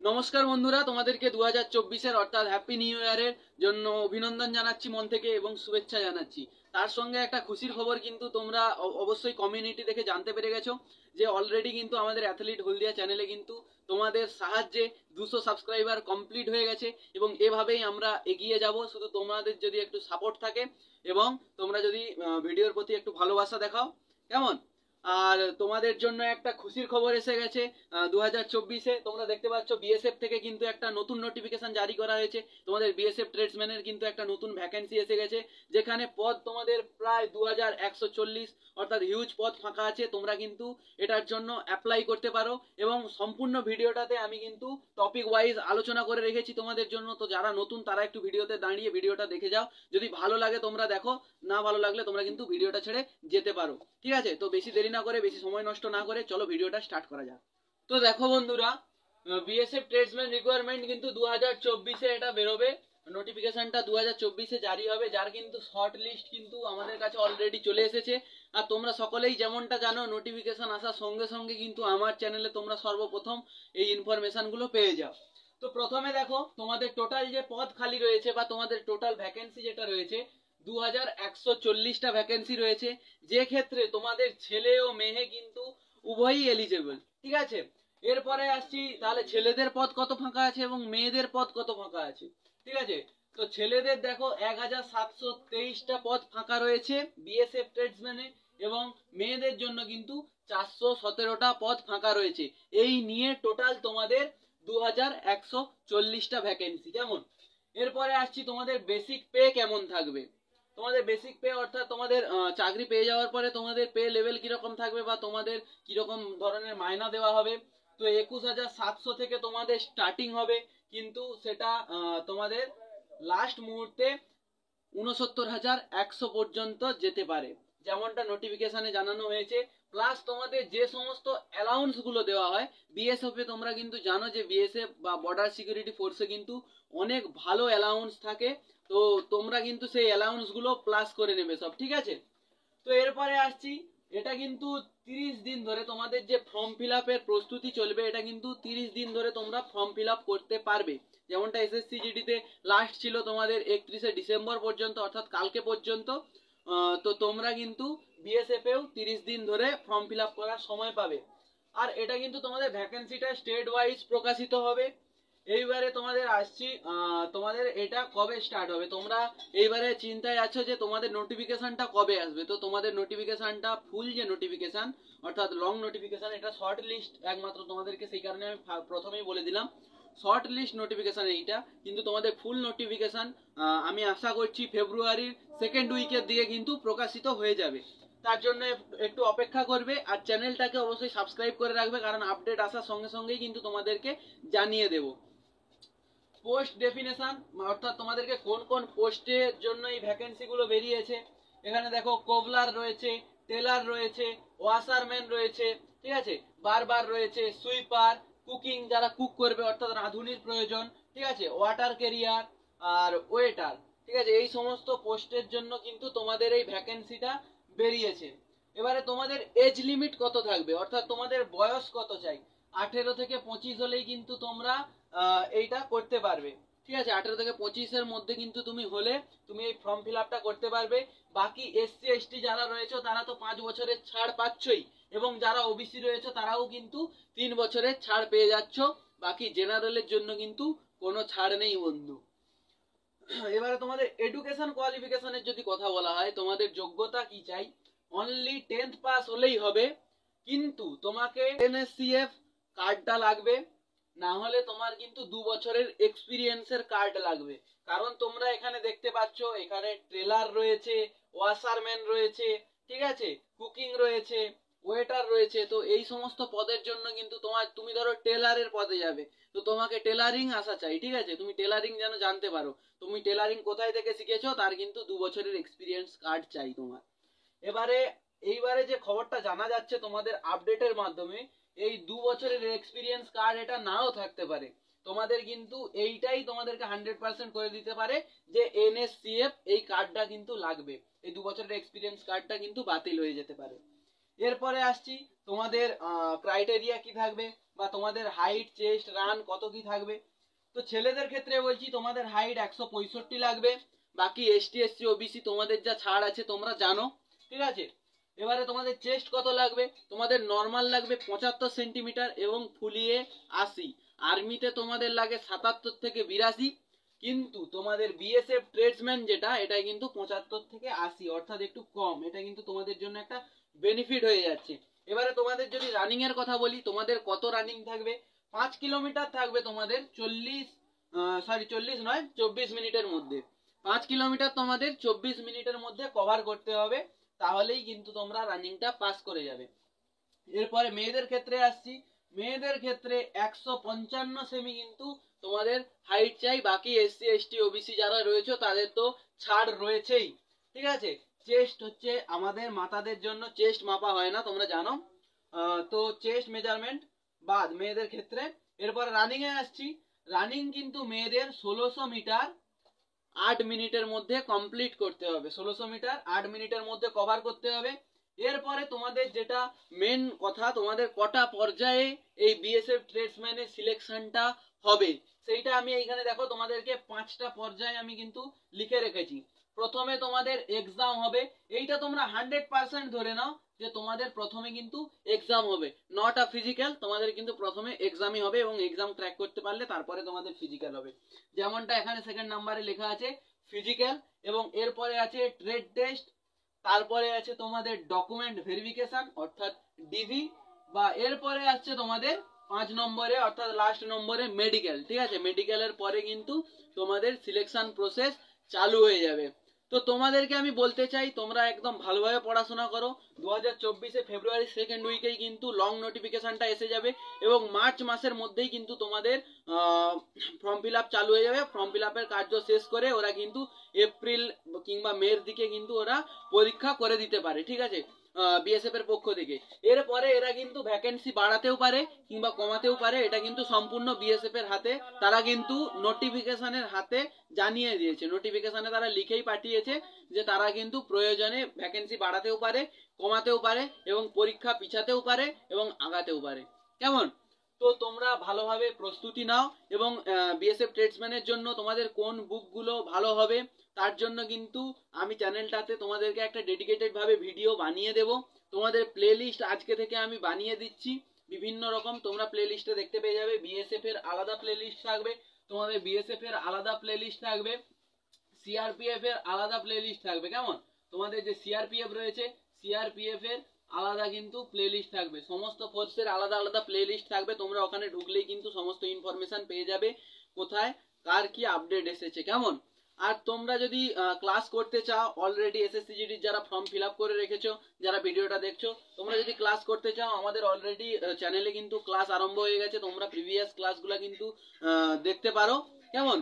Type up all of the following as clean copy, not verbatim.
নমস্কার বন্ধুরা, তোমাদেরকে 2024-এর অর্থাৎ হ্যাপি নিউ ইয়ারের জন্য অভিনন্দন জানাচ্ছি মন থেকে এবং শুভেচ্ছা জানাচ্ছি। তার সঙ্গে একটা খুশির খবর কিন্তু তোমরা অবশ্যই কমিউনিটি দেখে জানতে পেরে গেছো যে অলরেডি কিন্তু আমাদের অ্যাথলিট হলদিয়া চ্যানেলে কিন্তু তোমাদের সাহায্যে 200 সাবস্ক্রাইবার কমপ্লিট হয়ে গেছে এবং এভাবেই আমরা এগিয়ে যাব। শুধু তোমাদের যদি একটু সাপোর্ট থাকে এবং তোমরা যদি ভিডিওর প্রতি একটু ভালোবাসা দেখাও, কেমন? আর তোমাদের জন্য একটা খুশির খবর এসে গেছে। 2024-এ তোমরা দেখতে পাচ্ছ বিএসএফ থেকে কিন্তু একটা নতুন নোটিফিকেশন জারি করা হয়েছে। তোমাদের বিএসএফ ট্রেডসম্যানের কিন্তু একটা নতুন ভ্যাকেন্সি এসে গেছে, যেখানে পদ তোমাদের প্রায় 2140, অর্থাৎ হিউজ পদ ফাঁকা আছে। তোমরা কিন্তু এটার জন্য অ্যাপ্লাই করতে পারো এবং সম্পূর্ণ ভিডিওটাতে আমি কিন্তু টপিক ওয়াইজ আলোচনা করে রেখেছি তোমাদের জন্য। তো যারা নতুন তারা একটু ভিডিওতে দাঁড়িয়ে ভিডিওটা দেখে যাও। যদি ভালো লাগে তোমরা দেখো, না ভালো লাগলে তোমরা কিন্তু ভিডিওটা ছেড়ে যেতে পারো। ঠিক আছে, তো বেশি দেরি না করে, বেশি সময় নষ্ট না করে চলো ভিডিওটা স্টার্ট করা যাক। তো দেখো বন্ধুরা, বিএসএফ ট্রেডসম্যান রিকোয়ারমেন্ট কিন্তু 2024-এ এটা বেরোবে। নোটিফিকেশনটা 2024-এ জারি হবে, যার কিন্তু শর্ট লিস্ট কিন্তু আমাদের কাছে অলরেডি চলে এসেছে। আর তোমরা সকলেই যেমনটা জানো, নোটিফিকেশন আসার সঙ্গে সঙ্গে কিন্তু আমার চ্যানেলে তোমরা সর্বপ্রথম এই ইনফরমেশনগুলো পেয়ে যাও। তো প্রথমে দেখো, তোমাদের টোটাল যে পদ খালি রয়েছে বা তোমাদের টোটাল ভ্যাকেন্সি যেটা রয়েছে, 2140টা ভ্যাকেন্সি রয়েছে, যে ক্ষেত্রে তোমাদের ছেলে ও মেয়ে কিন্তু উভয়ই এলিজেবল। ঠিক আছে, এরপরে আসছি তাহলে ছেলেদের পদ কত ফাঁকা আছে এবং মেয়েদের পদ কত ফাঁকা আছে। ঠিক আছে, তো ছেলেদের দেখো 1723টা পদ ফাঁকা রয়েছে বিএসএফ ট্রেডসম্যানে এবং মেয়েদের জন্য কিন্তু 417টা পদ ফাঁকা রয়েছে। এই নিয়ে টোটাল তোমাদের 2140টা ভ্যাকেন্সি। কেমন? এরপরে আসছি তোমাদের বেসিক পে কেমন থাকবে। তোমাদের বেসিক পে অর্থাৎ তোমাদের চাকরি পেয়ে যাওয়ার পরে তোমাদের পে লেভেল কিরকম থাকবে বা তোমাদের কিরকম ধরনের মাইনা দেওয়া হবে। তো 21,700 থেকে তোমাদের স্টার্টিং হবে, কিন্তু সেটা তোমাদের লাস্ট মুহূর্তে 69,100 পর্যন্ত যেতে পারে, যেমনটা নোটিফিকেশনে জানানো হয়েছে। প্লাস তোমাদের যে সমস্ত অ্যালাউন্স গুলো দেওয়া হয় বিএসএফ এ, তোমরা কিন্তু জানো যে বিএসএফ বা বর্ডার সিকিউরিটি ফোর্সে কিন্তু অনেক ভালো অ্যালাউন্স থাকে। তো তোমরা কিন্তু সেই অ্যালাউন্স গুলো প্লাস করে নেবে সব। ঠিক আছে, তো এরপরে আসছি, এটা কিন্তু 30 দিন ধরে তোমাদের যে ফর্ম ফিল আপের প্রস্তুতি চলবে, এটা কিন্তু 30 দিন ধরে তোমরা ফর্ম ফিল আপ করতে পারবে। যেমনটা এসএসসি জিডিতে লাস্ট ছিল তোমাদের 31শে ডিসেম্বর পর্যন্ত, অর্থাৎ কালকে পর্যন্ত। তো তোমরা কিন্তু বিএসএফ এও 30 দিন ধরে ফর্ম ফিল আপ করার সময় পাবে। আর এটা কিন্তু তোমাদের ভ্যাকেন্সিটা স্টেট ওয়াইজ প্রকাশিত হবে। এইবারে তোমাদের আসছি, তোমাদের এটা কবে স্টার্ট হবে। তোমরা এইবারে চিন্তায় আছো যে তোমাদের নোটিফিকেশনটা কবে আসবে। তো তোমাদের নোটিফিকেশনটা ফুল যে নোটিফিকেশন, অর্থাৎ লং নোটিফিকেশন, এটা শর্ট লিস্ট একমাত্র তোমাদেরকে, সেই কারণে আমি প্রথমেই বলে দিলাম শর্ট লিস্ট নোটিফিকেশন এইটা। কিন্তু তোমাদের ফুল নোটিফিকেশন আমি আশা করছি ফেব্রুয়ারির সেকেন্ড উইকের দিকে কিন্তু প্রকাশিত হয়ে যাবে। তার জন্য একটু অপেক্ষা করবে আর চ্যানেলটাকে অবশ্যই সাবস্ক্রাইব করে রাখবে, কারণ আপডেট আসার সঙ্গে সঙ্গেই কিন্তু তোমাদেরকে জানিয়ে দেবো। পোস্ট ডেফিনেশন, অর্থাৎ তোমাদেরকে কোন কোন পোস্টের জন্য এই ভ্যাকেন্সি গুলো বেরিয়েছে। এখানে দেখো কোবলার রয়েছে, টেলার রয়েছে, ওয়াশারম্যান রয়েছে, ঠিক আছে, বারবার রয়েছে, সুইপার, কুকিং যারা কুক করবে অর্থাৎ রাঁধুনির প্রয়োজন, ঠিক আছে, ওয়াটার ক্যারিয়ার আর ওয়েটার। ঠিক আছে, এই সমস্ত পোস্টের জন্য কিন্তু তোমাদের এই ভ্যাকেন্সিটা বেরিয়েছে। এবারে তোমাদের এজ লিমিট কত থাকবে, অর্থাৎ তোমাদের বয়স কত চাই। 18 থেকে 25 হলেই কিন্তু তোমরা এইটা করতে পারবে। ঠিক আছে, 18 থেকে 25-এর মধ্যে কিন্তু তুমি হলে তুমি এই ফর্ম ফিল আপটা করতে পারবে। বাকি এসসি এসটি যারা রয়েছে তারা তো 5 বছরের ছাড় পাচ্ছই, এবং যারা ওবিসি রয়েছে তারাও কিন্তু 3 বছরের ছাড় পেয়ে যাচ্ছ। বাকি জেনারেলের জন্য কিন্তু কোনো ছাড় নেই বন্ধু। এবারে তোমাদের এডুকেশন কোয়ালিফিকেশনের যদি কথা বলা হয়, তোমাদের যোগ্যতা কি চাই। অনলি 10th পাস হলেই হবে, কিন্তু তোমাকে এনএসসিএফ কার্ডটা লাগবে, না হলে তোমার কিন্তু 2 বছরের এক্সপিরিয়েন্সের কার্ড লাগবে। কারণ তোমরা এখানে দেখতে পাচ্ছ, এখানে ট্রেলার রয়েছে, ওয়াশারম্যান রয়েছে, ঠিক আছে, কুকিং রয়েছে, ওয়েটার রয়েছে। তো এই সমস্ত পদের জন্য কিন্তু তুমি ধরো টেলারের পদে যাবে, তো তোমাকে টেলারিং আসা চাই। ঠিক আছে, তুমি টেলারিং যেন জানতে পারো, তুমি টেলারিং কোথায় থেকে শিখেছো তার কিন্তু 2 বছরের এক্সপিরিয়েন্স কার্ড চাই তোমার। এইবারে যে খবরটা জানা যাচ্ছে তোমাদের আপডেটের মাধ্যমে, এই 2 বছরের এক্সপিরিয়েন্স কার্ড এটা নাও থাকতে পারে। তোমাদের কিন্তু এইটাই তোমাদেরকে 100% করে দিতে পারে যে এনএসসিএফ এই কার্ডটা কিন্তু লাগবে। এই 2 বছরের এক্সপিরিয়েন্স কার্ডটা কিন্তু বাতিল হয়ে যেতে পারে। এরপরে আসছি তোমাদের ক্রাইটেরিয়া কি থাকবে বা তোমাদের হাইট, চেস্ট, রান কত কি থাকবে। তো ছেলেদের ক্ষেত্রে বলছি তোমাদের হাইট 165 লাগবে, বাকি এসটি এসসি ওবিসি তোমাদের যা ছাড় আছে তোমরা জানো, ঠিক আছে। এবারে তোমাদের চেস্ট কত লাগবে, তোমাদের নর্মাল লাগবে 75 সেন্টিমিটার এবং ফুলিয়ে 80। আর্মিতে তোমাদের লাগে 77 থেকে 82, কিন্তু তোমাদের বিএসএফ ট্রেডসম্যান যেটা, এটা কিন্তু 75 থেকে 80, অর্থাৎ একটু কম। এটা কিন্তু তোমাদের জন্য একটা বেনিফিট হয়ে যাচ্ছে। এবারে তোমাদের যদি রানিং এর কথা বলি, তোমাদের কত রানিং থাকবে, 5 কিলোমিটার থাকবে তোমাদের 24 মিনিটের মধ্যে। 5 কিলোমিটার তোমাদের 24 মিনিটের মধ্যে কভার করতে হবে, তাহলেই কিন্তু তোমরা রানিংটা পাস করে যাবে। এরপরে মেয়েদের ক্ষেত্রে আসছি, মেয়েদের ক্ষেত্রে 155 সেমি কিন্তু তোমাদের হাইট চাই, বাকি এসসি এসটি ওবিসি যারা রয়েছে তাদের তো ছাড় রয়েছেই, ঠিক আছে। চেস্ট হচ্ছে আমাদের মাতাদের জন্য চেস্ট মাপা হয় না, তোমরা জানো। তো চেস্ট মেজারমেন্ট বাদ মেয়েদের ক্ষেত্রে। এরপর রানিং এ আসছি, রানিং কিন্তু মেয়েদের 1600 মিটার 8 মিনিটের মধ্যে কমপ্লিট করতে হবে, 1600 মিটার 8 মিনিটের মধ্যে কভার করতে হবে। এরপরে তোমাদের যেটা মেন কথা, তোমাদের কটা পর্যায়ে এই বিএসএফ ট্রেডসম্যানের সিলেকশনটা হবে, সেইটা আমি এইখানে দেখো তোমাদেরকে 5টা পর্যায়ে আমি কিন্তু লিখে রেখেছি। প্রথমে তোমাদের এক্সাম হবে, এইটা তোমরা 100% ধরে নাও যে তোমাদের প্রথমে কিন্তু এক্সাম হবে, নট আ ফিজিক্যাল। তোমাদের কিন্তু প্রথমে এক্সামই হবে এবং এক্সাম ক্র্যাক করতে পারলে তারপরে তোমাদের ফিজিক্যাল হবে, যেমনটা এখানে সেকেন্ড নাম্বারে লেখা আছে ফিজিক্যাল। এবং এরপরে আছে ট্রেড টেস্ট, তারপরে আছে তোমাদের ডকুমেন্ট ভেরিফিকেশন অর্থাৎ ডিভি, বা এরপরে আসছে তোমাদের 5 নম্বরে অর্থাৎ লাস্ট নম্বরে মেডিকেল, ঠিক আছে। মেডিকেলের পরে কিন্তু তোমাদের সিলেকশন প্রসেস চালু হয়ে যাবে। তো তোমাদেরকে আমি বলতে চাই তোমরা একদম ভালোভাবে পড়াশোনা করো। 2024 ফেব্রুয়ারি সেকেন্ড উইকেই কিন্তু লং নোটিফিকেশনটা এসে যাবে এবং মার্চ মাসের মধ্যেই কিন্তু তোমাদের ফর্ম ফিল আপ চালু হয়ে যাবে। ফর্ম ফিল আপের কার্য শেষ করে ওরা কিন্তু এপ্রিল কিংবা মের দিকে কিন্তু ওরা পরীক্ষা করে দিতে পারে, ঠিক আছে, বিএসএফ এর পক্ষ থেকে। এরপরে এরা কিন্তু ভ্যাকেন্সি বাড়াতেও পারে কিংবা কমাতেও পারে, এটা কিন্তু সম্পূর্ণ বিএসএফ এর হাতে। তারা কিন্তু নোটিফিকেশনের হাতে জানিয়ে দিয়েছে, নোটিফিকেশনে তারা লিখেই পাঠিয়েছে যে তারা কিন্তু প্রয়োজনে ভ্যাকেন্সি বাড়াতেও পারে, কমাতেও পারে এবং পরীক্ষা পিছাতেও পারে এবং আগাতেও পারে, কেমন। তো তোমরা ভালোভাবে প্রস্তুতি নাও এবং বিএসএফ ট্রেডসম্যানের জন্য তোমাদের কোন বুকগুলো ভালো হবে তার জন্য কিন্তু আমি চ্যানেলটাতে তোমাদেরকে একটা ডেডিকেটেড ভাবে ভিডিও বানিয়ে দেব। তোমাদের প্লে লিস্ট আজকে থেকে আমি বানিয়ে দিচ্ছি বিভিন্ন রকম, তোমরা প্লে লিস্টে দেখতে পেয়ে যাবে। বিএসএফ এর আলাদা প্লে লিস্ট থাকবে, তোমাদের বিএসএফ এর আলাদা প্লে লিস্ট থাকবে, সিআরপিএফ এর আলাদা প্লে লিস্ট থাকবে, কেমন। তোমাদের যে সিআরপিএফ রয়েছে, সিআরপিএফ এর আলাদা কিন্তু প্লে লিস্ট থাকবে, সমস্ত ফোর্সের আলাদা আলাদা প্লে লিস্ট থাকবে। তোমরা ওখানে ঢুকলেই কিন্তু সমস্ত ইনফরমেশন পেয়ে যাবে কোথায় কার কি আপডেট এসেছে, কেমন। আর তোমরা যদি ক্লাস করতে চাও, অলরেডি এসএসসিজিডি যারা ফর্ম ফিল আপ করে রেখেছো, যারা ভিডিওটা দেখছো, তোমরা যদি ক্লাস করতে চাও আমাদের অলরেডি চ্যানেলে কিন্তু ক্লাস আরম্ভ হয়ে গেছে, তোমরা প্রিভিয়াস ক্লাসগুলো কিন্তু দেখতে পারো, কেমন।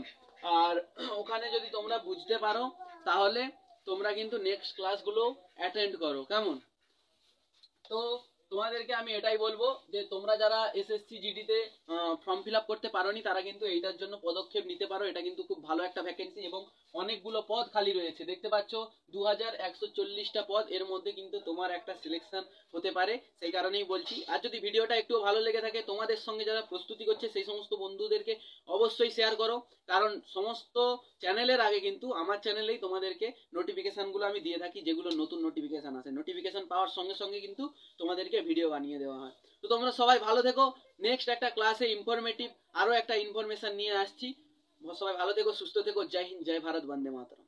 আর ওখানে যদি তোমরা বুঝতে পারো তাহলে তোমরা কিন্তু নেক্সট ক্লাসগুলো অ্যাটেন্ড করো, কেমন। তো তোমাদেরকে আমি এটাই বলবো যে তোমরা যারা এসএসসি জিডিতে ফর্ম ফিল আপ করতে পারোনি তারা কিন্তু এইটার জন্য পদক্ষেপ নিতে পারো। এটা কিন্তু খুব ভালো একটা ভ্যাকেন্সি এবং অনেকগুলো পদ খালি রয়েছে, দেখতে পাচ্ছ 2140টা পদ, এর মধ্যে কিন্তু তোমার একটা সিলেকশন হতে পারে, সেই কারণেই বলছি। আর যদি ভিডিওটা একটু ভালো লেগে থাকে, তোমাদের সঙ্গে যারা প্রস্তুতি করছে সেই সমস্ত বন্ধুদেরকে অবশ্যই শেয়ার করো, কারণ সমস্ত চ্যানেলের আগে কিন্তু আমার চ্যানেলেই তোমাদেরকে নোটিফিকেশনগুলো আমি দিয়ে থাকি, যেগুলো নতুন নোটিফিকেশন আসে, নোটিফিকেশন পাওয়ার সঙ্গে সঙ্গে কিন্তু তোমাদেরকে ভিডিও বানিয়ে দেওয়া হয়। তো তোমরা সবাই ভালো থেকো, নেক্সট একটা ক্লাসে ইনফরমেটিভ আরো একটা ইনফরমেশন নিয়ে আসছি। সবাই ভালো থেকো, সুস্থ থেকো, জয় হিন্দ, জয় ভারত, বন্দে মাতরম।